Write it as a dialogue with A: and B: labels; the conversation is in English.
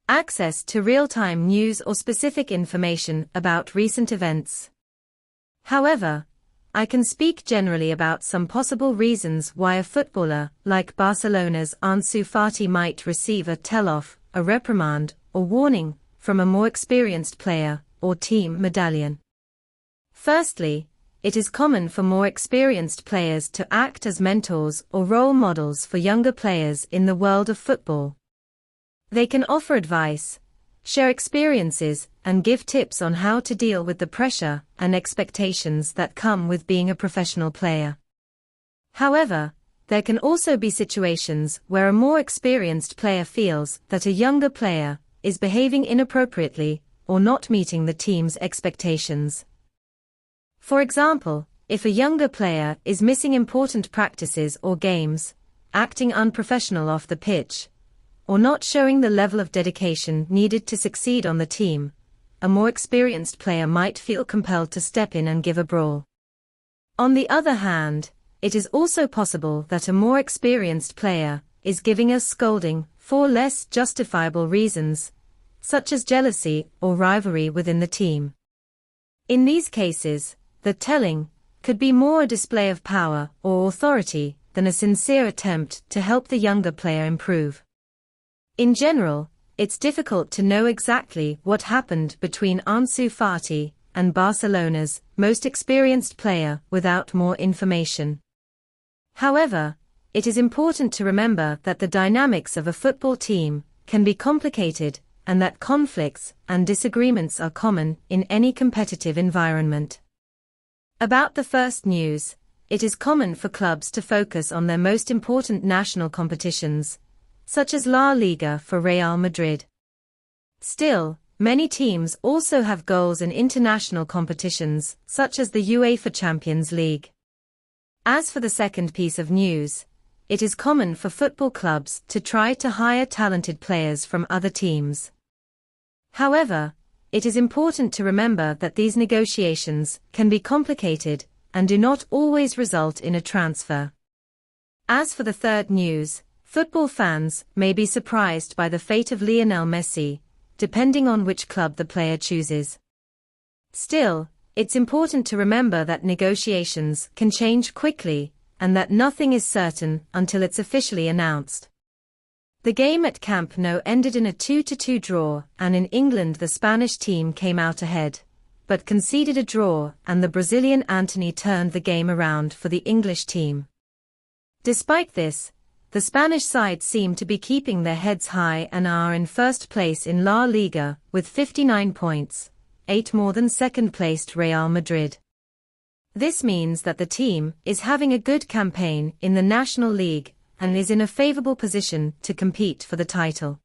A: access to real-time news or specific information about recent events. However, I can speak generally about some possible reasons why a footballer like Barcelona's Ansu Fati might receive a tell-off, a reprimand, or warning from a more experienced player or team medallion. Firstly, it is common for more experienced players to act as mentors or role models for younger players in the world of football. They can offer advice, share experiences, and give tips on how to deal with the pressure and expectations that come with being a professional player. However, there can also be situations where a more experienced player feels that a younger player is behaving inappropriately or not meeting the team's expectations. For example, if a younger player is missing important practices or games, acting unprofessional off the pitch, or not showing the level of dedication needed to succeed on the team, a more experienced player might feel compelled to step in and give a brawl. On the other hand, it is also possible that a more experienced player is giving a scolding for less justifiable reasons, such as jealousy or rivalry within the team. In these cases, the telling could be more a display of power or authority than a sincere attempt to help the younger player improve. In general, it's difficult to know exactly what happened between Ansu Fati and Barcelona's most experienced player without more information. However, it is important to remember that the dynamics of a football team can be complicated and that conflicts and disagreements are common in any competitive environment. About the first news, it is common for clubs to focus on their most important national competitions, such as La Liga for Real Madrid. Still, many teams also have goals in international competitions, such as the UEFA Champions League. As for the second piece of news, it is common for football clubs to try to hire talented players from other teams. However, it is important to remember that these negotiations can be complicated and do not always result in a transfer. As for the third news, football fans may be surprised by the fate of Lionel Messi, depending on which club the player chooses. Still, it's important to remember that negotiations can change quickly, and that nothing is certain until it's officially announced. The game at Camp Nou ended in a 2-2 draw, and in England the Spanish team came out ahead, but conceded a draw, and the Brazilian Antony turned the game around for the English team. Despite this, the Spanish side seem to be keeping their heads high and are in first place in La Liga with 59 points, 8 more than second-placed Real Madrid. This means that the team is having a good campaign in the National League and is in a favorable position to compete for the title.